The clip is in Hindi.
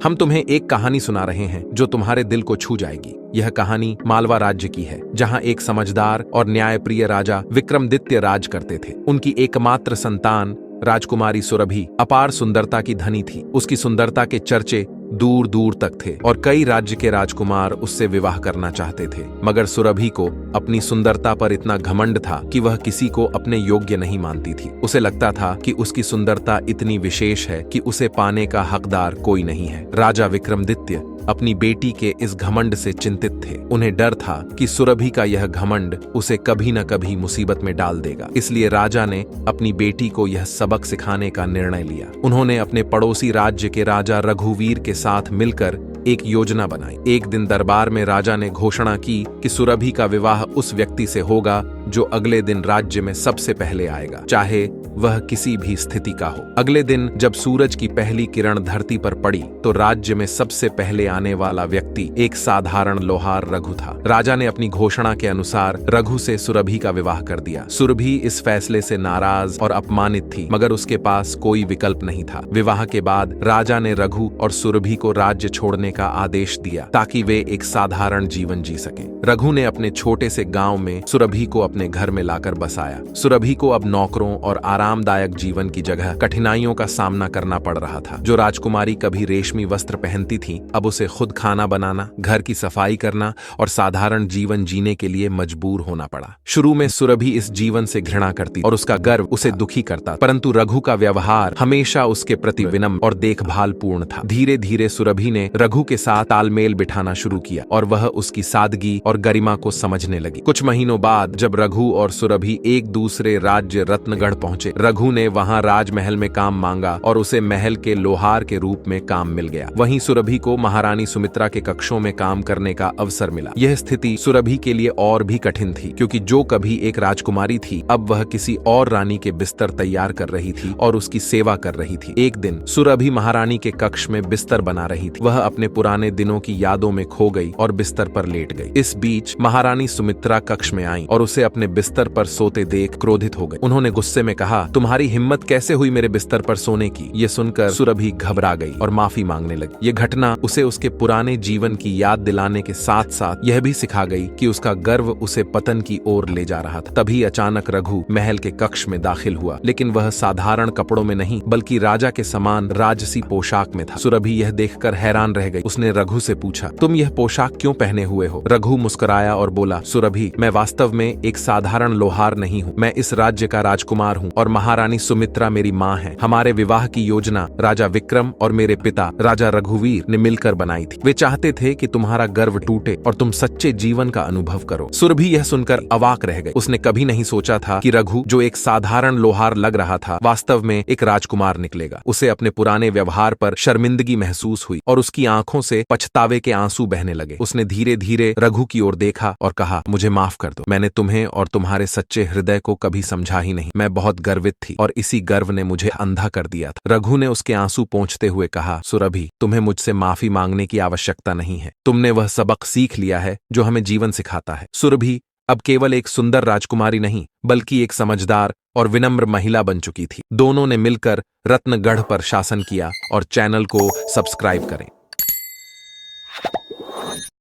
हम तुम्हें एक कहानी सुना रहे हैं जो तुम्हारे दिल को छू जाएगी। यह कहानी मालवा राज्य की है, जहां एक समझदार और न्यायप्रिय राजा विक्रमादित्य राज करते थे। उनकी एकमात्र संतान राजकुमारी सुरभि अपार सुंदरता की धनी थी। उसकी सुंदरता के चर्चे दूर दूर तक थे और कई राज्य के राजकुमार उससे विवाह करना चाहते थे, मगर सुरभि को अपनी सुंदरता पर इतना घमंड था कि वह किसी को अपने योग्य नहीं मानती थी। उसे लगता था कि उसकी सुंदरता इतनी विशेष है कि उसे पाने का हकदार कोई नहीं है। राजा विक्रमादित्य अपनी बेटी के इस घमंड से चिंतित थे। उन्हें डर था कि सुरभि का यह घमंड उसे कभी न कभी मुसीबत में डाल देगा। इसलिए राजा ने अपनी बेटी को यह सबक सिखाने का निर्णय लिया। उन्होंने अपने पड़ोसी राज्य के राजा रघुवीर के साथ मिलकर एक योजना बनाई। एक दिन दरबार में राजा ने घोषणा की कि सुरभि का विवाह उस व्यक्ति से होगा जो अगले दिन राज्य में सबसे पहले आएगा, चाहे वह किसी भी स्थिति का हो। अगले दिन जब सूरज की पहली किरण धरती पर पड़ी तो राज्य में सबसे पहले आने वाला व्यक्ति एक साधारण लोहार रघु था। राजा ने अपनी घोषणा के अनुसार रघु से सुरभि का विवाह कर दिया। सुरभि इस फैसले से नाराज और अपमानित थी, मगर उसके पास कोई विकल्प नहीं था। विवाह के बाद राजा ने रघु और सुरभि को राज्य छोड़ने का आदेश दिया ताकि वे एक साधारण जीवन जी सकें। रघु ने अपने छोटे से गांव में सुरभि को अपने घर में लाकर बसाया। सुरभि को अब नौकरों और आरामदायक जीवन की जगह कठिनाइयों का सामना करना पड़ रहा था। जो राजकुमारी कभी रेशमी वस्त्र पहनती थी, अब उसे खुद खाना बनाना, घर की सफाई करना और साधारण जीवन जीने के लिए मजबूर होना पड़ा। शुरू में सुरभि इस जीवन से घृणा करती और उसका गर्व उसे दुखी करता, परंतु रघु का व्यवहार हमेशा उसके प्रति विनम्र और देखभाल पूर्ण था। धीरे धीरे सुरभि ने रघु के साथ तालमेल बिठाना शुरू किया और वह उसकी सादगी और गरिमा को समझने लगी। कुछ महीनों बाद जब रघु और सुरभि एक दूसरे राज्य रत्नगढ़ पहुंचे, रघु ने वहां राजमहल में काम मांगा और उसे महल के लोहार के रूप में काम मिल गया। वहीं सुरभि को महारानी सुमित्रा के कक्षों में काम करने का अवसर मिला। यह स्थिति सुरभि के लिए और भी कठिन थी, क्योंकि जो कभी एक राजकुमारी थी, अब वह किसी और रानी के बिस्तर तैयार कर रही थी और उसकी सेवा कर रही थी। एक दिन सुरभि महारानी के कक्ष में बिस्तर बना रही थी। वह अपने पुराने दिनों की यादों में खो गई और बिस्तर पर लेट गई। इस बीच महारानी सुमित्रा कक्ष में आई और उसे अपने बिस्तर पर सोते देख क्रोधित हो गई। उन्होंने गुस्से में कहा, तुम्हारी हिम्मत कैसे हुई मेरे बिस्तर पर सोने की? ये सुनकर सुरभि घबरा गई और माफी मांगने लगी। ये घटना उसे उसके पुराने जीवन की याद दिलाने के साथ साथ यह भी सिखा गई कि उसका गर्व उसे पतन की ओर ले जा रहा था। तभी अचानक रघु महल के कक्ष में दाखिल हुआ, लेकिन वह साधारण कपड़ों में नहीं बल्कि राजा के समान राजसी पोशाक में था। सुरभि यह देखकर हैरान रह गई। उसने रघु से पूछा, तुम यह पोशाक क्यों पहने हुए हो? रघु मुस्कुराया और बोला, सुरभि, मैं वास्तव में एक साधारण लोहार नहीं हूँ। मैं इस राज्य का राजकुमार हूँ और महारानी सुमित्रा मेरी माँ है। हमारे विवाह की योजना राजा विक्रम और मेरे पिता राजा रघुवीर ने मिलकर बनाई थी। वे चाहते थे कि तुम्हारा गर्व टूटे और तुम सच्चे जीवन का अनुभव करो। सुरभि यह सुनकर अवाक रह गई। उसने कभी नहीं सोचा था कि रघु, जो एक साधारण लोहार लग रहा था, वास्तव में एक राजकुमार निकलेगा। उसे अपने पुराने व्यवहार पर शर्मिंदगी महसूस हुई और उसकी आंखों से पछतावे के आंसू बहने लगे। उसने धीरे धीरे रघु की ओर देखा और कहा, मुझे माफ कर दो। मैंने तुम्हें और तुम्हारे सच्चे हृदय को कभी समझा ही नहीं। मैं बहुत गर्वित थी और इसी गर्व ने मुझे अंधा कर दिया था। रघु ने उसके आंसू पोंछते हुए कहा, सुरभि, तुम्हें मुझसे माफी मांगने की आवश्यकता नहीं है। तुमने वह सबक सीख लिया है जो हमें जीवन सिखाता है। सुरभि अब केवल एक सुंदर राजकुमारी नहीं बल्कि एक समझदार और विनम्र महिला बन चुकी थी। दोनों ने मिलकर रत्नगढ़ पर शासन किया और चैनल को सब्सक्राइब करें।